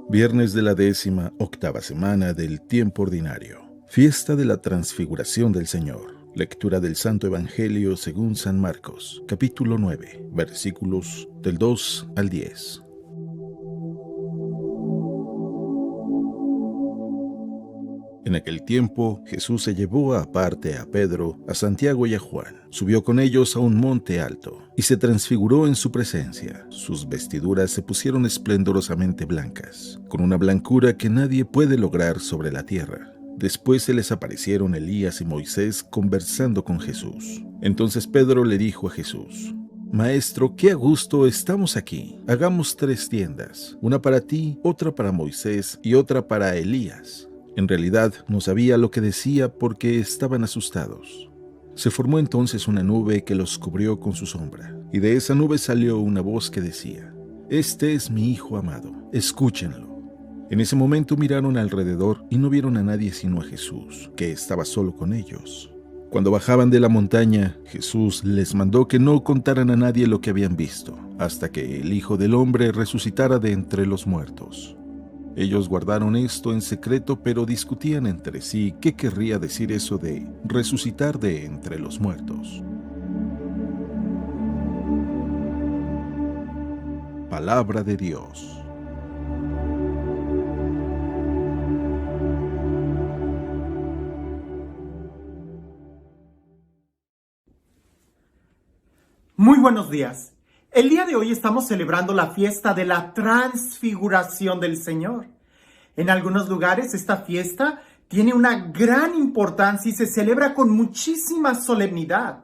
Viernes de la 18ª semana del tiempo ordinario. Fiesta de la Transfiguración del Señor. Lectura del Santo Evangelio según San Marcos, capítulo 9, versículos del 2 al 10. En aquel tiempo, Jesús se llevó aparte a Pedro, a Santiago y a Juan. Subió con ellos a un monte alto y se transfiguró en su presencia. Sus vestiduras se pusieron esplendorosamente blancas, con una blancura que nadie puede lograr sobre la tierra. Después se les aparecieron Elías y Moisés conversando con Jesús. Entonces Pedro le dijo a Jesús: Maestro, qué a gusto estamos aquí. Hagamos 3 tiendas, una para ti, otra para Moisés y otra para Elías. En realidad no sabía lo que decía porque estaban asustados. Se formó entonces una nube que los cubrió con su sombra, y de esa nube salió una voz que decía: Este es mi Hijo amado, escúchenlo. En ese momento miraron alrededor y no vieron a nadie sino a Jesús, que estaba solo con ellos. Cuando bajaban de la montaña, Jesús les mandó que no contaran a nadie lo que habían visto, hasta que el Hijo del Hombre resucitara de entre los muertos. Ellos guardaron esto en secreto, pero discutían entre sí qué querría decir eso de resucitar de entre los muertos. Palabra de Dios. Muy buenos días. El día de hoy estamos celebrando la fiesta de la Transfiguración del Señor. En algunos lugares esta fiesta tiene una gran importancia y se celebra con muchísima solemnidad.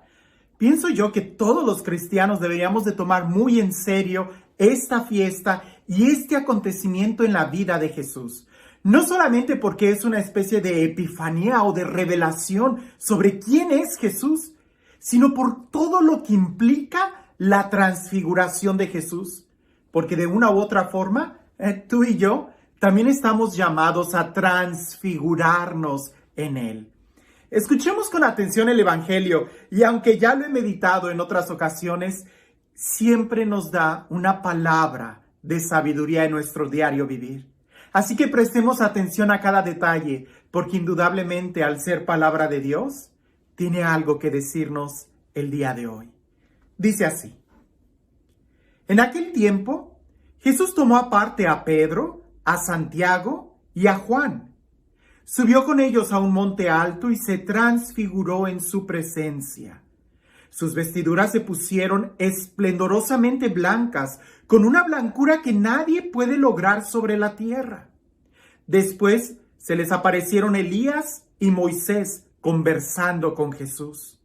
Pienso yo que todos los cristianos deberíamos de tomar muy en serio esta fiesta y este acontecimiento en la vida de Jesús. No solamente porque es una especie de epifanía o de revelación sobre quién es Jesús, sino por todo lo que implica la transfiguración de Jesús, porque de una u otra forma, tú y yo también estamos llamados a transfigurarnos en Él. Escuchemos con atención el Evangelio, y aunque ya lo he meditado en otras ocasiones, siempre nos da una palabra de sabiduría en nuestro diario vivir. Así que prestemos atención a cada detalle, porque indudablemente al ser palabra de Dios, tiene algo que decirnos el día de hoy. Dice así: En aquel tiempo, Jesús tomó aparte a Pedro, a Santiago y a Juan. Subió con ellos a un monte alto y se transfiguró en su presencia. Sus vestiduras se pusieron esplendorosamente blancas, con una blancura que nadie puede lograr sobre la tierra. Después se les aparecieron Elías y Moisés conversando con Jesús.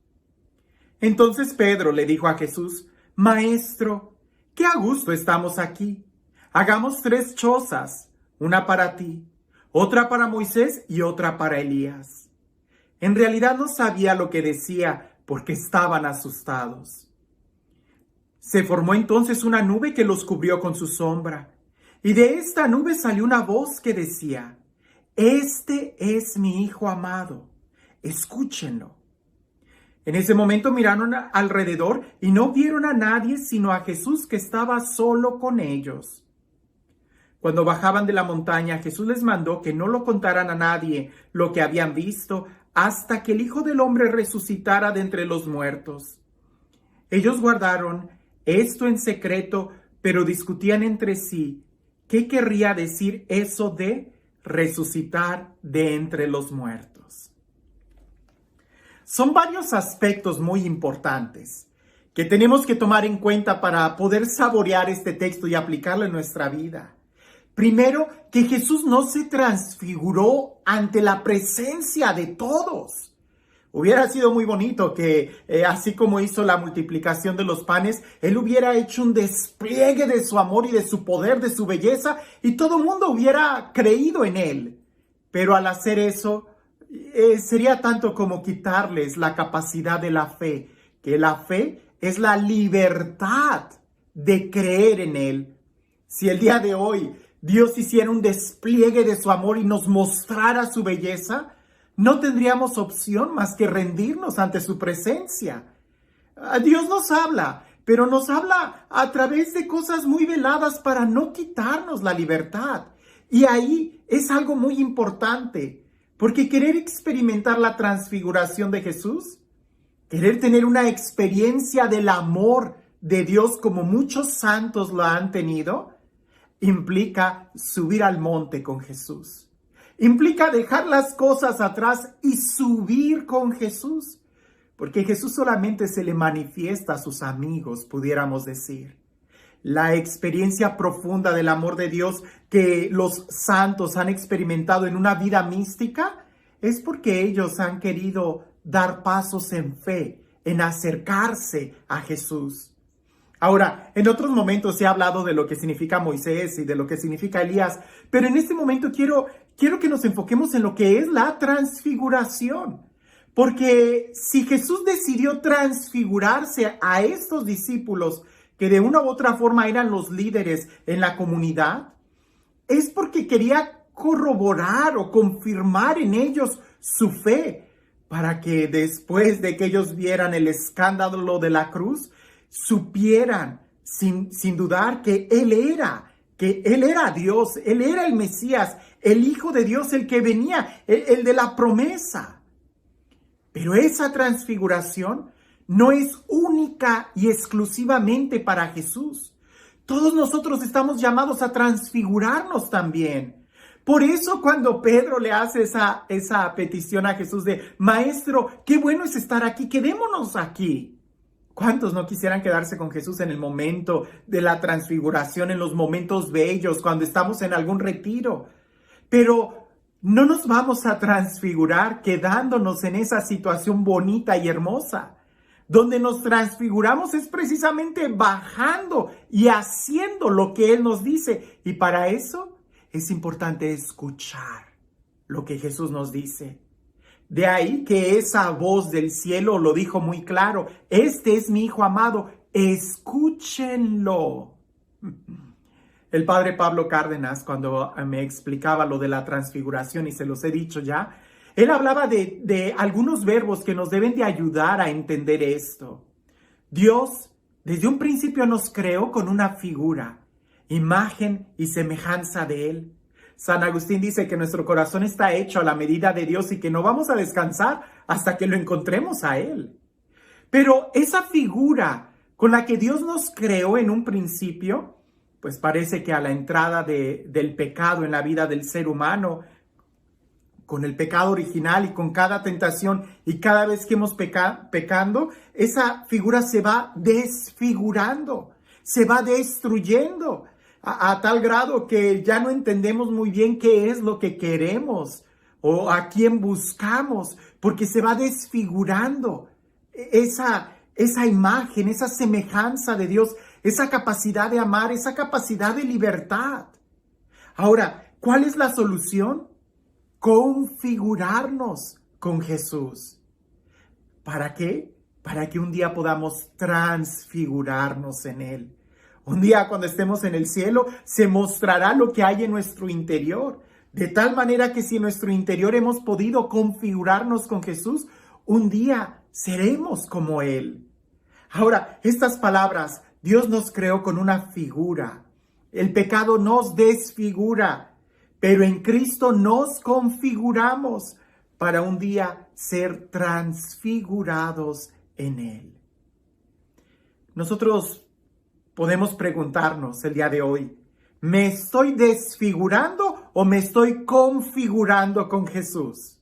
Entonces Pedro le dijo a Jesús: Maestro, qué a gusto estamos aquí. Hagamos 3 chozas, una para ti, otra para Moisés y otra para Elías. En realidad no sabía lo que decía porque estaban asustados. Se formó entonces una nube que los cubrió con su sombra, y de esta nube salió una voz que decía: Este es mi Hijo amado, escúchenlo. En ese momento miraron alrededor y no vieron a nadie sino a Jesús, que estaba solo con ellos. Cuando bajaban de la montaña, Jesús les mandó que no lo contaran a nadie lo que habían visto hasta que el Hijo del Hombre resucitara de entre los muertos. Ellos guardaron esto en secreto, pero discutían entre sí qué querría decir eso de resucitar de entre los muertos. Son varios aspectos muy importantes que tenemos que tomar en cuenta para poder saborear este texto y aplicarlo en nuestra vida. Primero, que Jesús no se transfiguró ante la presencia de todos. Hubiera sido muy bonito que, así como hizo la multiplicación de los panes, Él hubiera hecho un despliegue de su amor y de su poder, de su belleza, y todo el mundo hubiera creído en Él. Pero al hacer eso, sería tanto como quitarles la capacidad de la fe, que la fe es la libertad de creer en Él. Si el día de hoy Dios hiciera un despliegue de su amor y nos mostrara su belleza, no tendríamos opción más que rendirnos ante su presencia. Dios nos habla, pero nos habla a través de cosas muy veladas para no quitarnos la libertad. Y ahí es algo muy importante, porque querer experimentar la transfiguración de Jesús, querer tener una experiencia del amor de Dios como muchos santos lo han tenido, implica subir al monte con Jesús. Implica dejar las cosas atrás y subir con Jesús, porque Jesús solamente se le manifiesta a sus amigos, pudiéramos decir. La experiencia profunda del amor de Dios que los santos han experimentado en una vida mística es porque ellos han querido dar pasos en fe, en acercarse a Jesús. Ahora, en otros momentos he hablado de lo que significa Moisés y de lo que significa Elías, pero en este momento quiero que nos enfoquemos en lo que es la transfiguración. Porque si Jesús decidió transfigurarse a estos discípulos que de una u otra forma eran los líderes en la comunidad, es porque quería corroborar o confirmar en ellos su fe, para que después de que ellos vieran el escándalo de la cruz, supieran sin dudar que Él era Dios, Él era el Mesías, el Hijo de Dios, el que venía, el de la promesa. Pero esa transfiguración no es única y exclusivamente para Jesús. Todos nosotros estamos llamados a transfigurarnos también. Por eso cuando Pedro le hace esa petición a Jesús de, Maestro, qué bueno es estar aquí, quedémonos aquí. ¿Cuántos no quisieran quedarse con Jesús en el momento de la transfiguración, en los momentos bellos, cuando estamos en algún retiro? Pero no nos vamos a transfigurar quedándonos en esa situación bonita y hermosa. Donde nos transfiguramos es precisamente bajando y haciendo lo que Él nos dice. Y para eso es importante escuchar lo que Jesús nos dice. De ahí que esa voz del cielo lo dijo muy claro. Este es mi Hijo amado, escúchenlo. El padre Pablo Cárdenas, cuando me explicaba lo de la transfiguración, y se los he dicho ya, él hablaba de algunos verbos que nos deben de ayudar a entender esto. Dios, desde un principio nos creó con una figura, imagen y semejanza de Él. San Agustín dice que nuestro corazón está hecho a la medida de Dios y que no vamos a descansar hasta que lo encontremos a Él. Pero esa figura con la que Dios nos creó en un principio, pues parece que a la entrada del pecado en la vida del ser humano, con el pecado original y con cada tentación y cada vez que hemos pecando, esa figura se va desfigurando, se va destruyendo a tal grado que ya no entendemos muy bien qué es lo que queremos o a quién buscamos, porque se va desfigurando esa imagen, esa semejanza de Dios, esa capacidad de amar, esa capacidad de libertad. Ahora, ¿cuál es la solución? Configurarnos con Jesús. ¿Para qué? Para que un día podamos transfigurarnos en Él. Un día cuando estemos en el cielo, se mostrará lo que hay en nuestro interior. De tal manera que si en nuestro interior hemos podido configurarnos con Jesús, un día seremos como Él. Ahora, estas palabras, Dios nos creó con una figura. El pecado nos desfigura, pero en Cristo nos configuramos para un día ser transfigurados en Él. Nosotros podemos preguntarnos el día de hoy, ¿me estoy desfigurando o me estoy configurando con Jesús?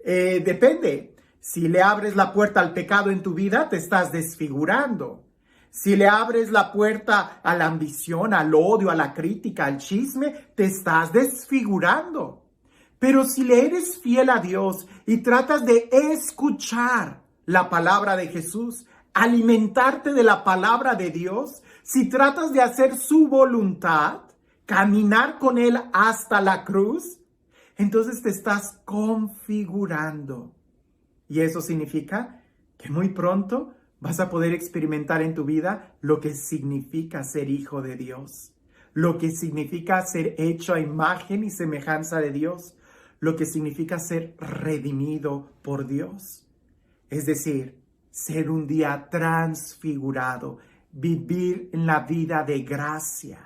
Depende. Si le abres la puerta al pecado en tu vida, te estás desfigurando. Si le abres la puerta a la ambición, al odio, a la crítica, al chisme, te estás desfigurando. Pero si le eres fiel a Dios y tratas de escuchar la palabra de Jesús, alimentarte de la palabra de Dios, si tratas de hacer su voluntad, caminar con Él hasta la cruz, entonces te estás configurando. Y eso significa que muy pronto vas a poder experimentar en tu vida lo que significa ser hijo de Dios, lo que significa ser hecho a imagen y semejanza de Dios, lo que significa ser redimido por Dios. Es decir, ser un día transfigurado, vivir en la vida de gracia.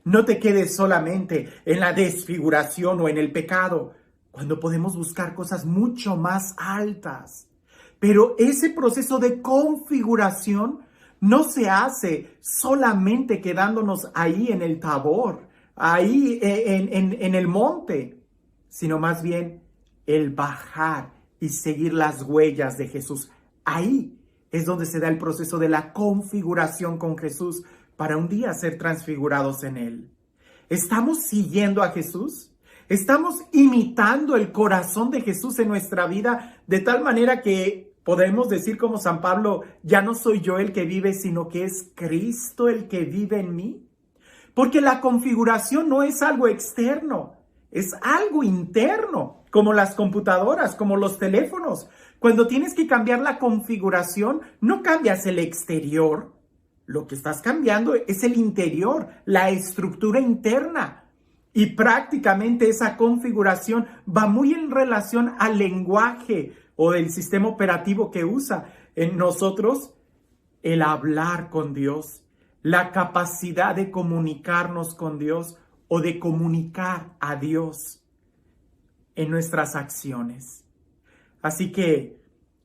No te quedes solamente en la desfiguración o en el pecado, cuando podemos buscar cosas mucho más altas. Pero ese proceso de configuración no se hace solamente quedándonos ahí en el Tabor, ahí en el monte, sino más bien el bajar y seguir las huellas de Jesús. Ahí es donde se da el proceso de la configuración con Jesús para un día ser transfigurados en Él. ¿Estamos siguiendo a Jesús? ¿Estamos imitando el corazón de Jesús en nuestra vida de tal manera que podemos decir como San Pablo, ya no soy yo el que vive, sino que es Cristo el que vive en mí? Porque la configuración no es algo externo, es algo interno, como las computadoras, como los teléfonos. Cuando tienes que cambiar la configuración, no cambias el exterior. Lo que estás cambiando es el interior, la estructura interna. Y prácticamente esa configuración va muy en relación al lenguaje o del sistema operativo que usa en nosotros, el hablar con Dios, la capacidad de comunicarnos con Dios o de comunicar a Dios en nuestras acciones. Así que,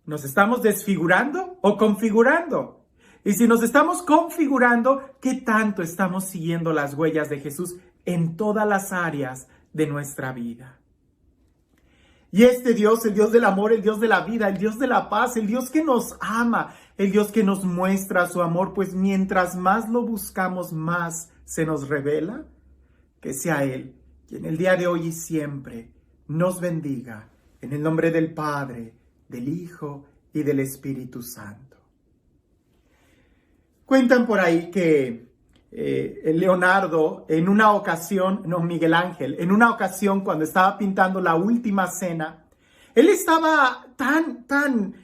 ¿nos estamos desfigurando o configurando? Y si nos estamos configurando, ¿qué tanto estamos siguiendo las huellas de Jesús en todas las áreas de nuestra vida? Y este Dios, el Dios del amor, el Dios de la vida, el Dios de la paz, el Dios que nos ama, el Dios que nos muestra su amor, pues mientras más lo buscamos, más se nos revela. Que sea Él quien el día de hoy y siempre nos bendiga. En el nombre del Padre, del Hijo y del Espíritu Santo. Cuentan por ahí que Leonardo, en una ocasión, no, Miguel Ángel, en una ocasión cuando estaba pintando la Última Cena, él estaba tan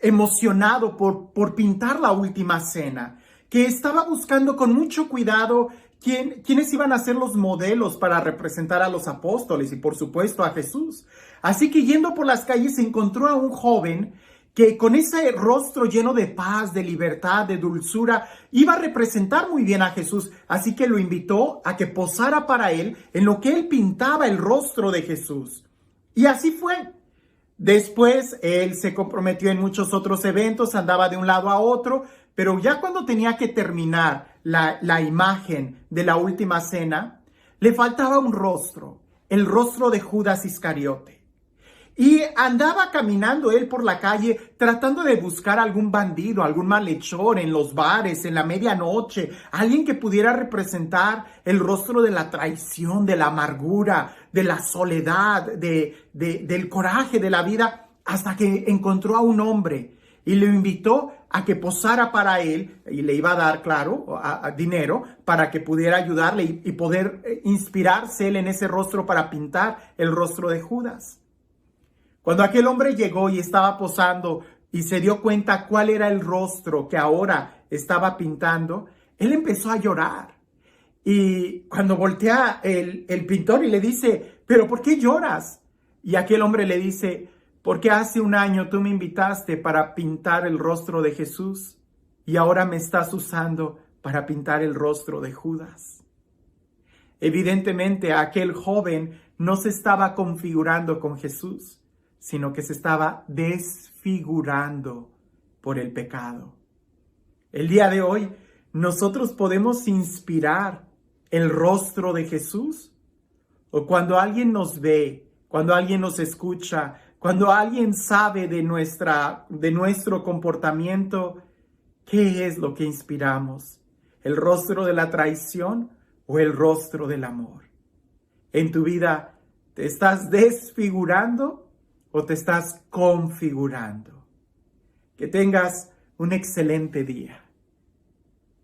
emocionado por pintar la Última Cena, que estaba buscando con mucho cuidado quiénes iban a ser los modelos para representar a los apóstoles y por supuesto a Jesús. Así que yendo por las calles encontró a un joven que con ese rostro lleno de paz, de libertad, de dulzura, iba a representar muy bien a Jesús. Así que lo invitó a que posara para él en lo que él pintaba el rostro de Jesús. Y así fue. Después él se comprometió en muchos otros eventos, andaba de un lado a otro, pero ya cuando tenía que terminar la imagen de la Última Cena, le faltaba un rostro, el rostro de Judas Iscariote. Y andaba caminando él por la calle tratando de buscar algún bandido, algún malhechor en los bares, en la medianoche, alguien que pudiera representar el rostro de la traición, de la amargura, de la soledad, del coraje de la vida, hasta que encontró a un hombre y le invitó a que posara para él y le iba a dar, claro, dinero para que pudiera ayudarle y poder inspirarse él en ese rostro para pintar el rostro de Judas. Cuando aquel hombre llegó y estaba posando y se dio cuenta cuál era el rostro que ahora estaba pintando, él empezó a llorar. Y cuando voltea el pintor y le dice, ¿pero por qué lloras? Y aquel hombre le dice, porque hace un año tú me invitaste para pintar el rostro de Jesús y ahora me estás usando para pintar el rostro de Judas. Evidentemente aquel joven no se estaba configurando con Jesús, sino que se estaba desfigurando por el pecado. El día de hoy, nosotros podemos inspirar el rostro de Jesús, o cuando alguien nos ve, cuando alguien nos escucha, cuando alguien sabe de nuestro comportamiento, ¿qué es lo que inspiramos? ¿El rostro de la traición o el rostro del amor? En tu vida, ¿te estás desfigurando o te estás configurando? Que tengas un excelente día.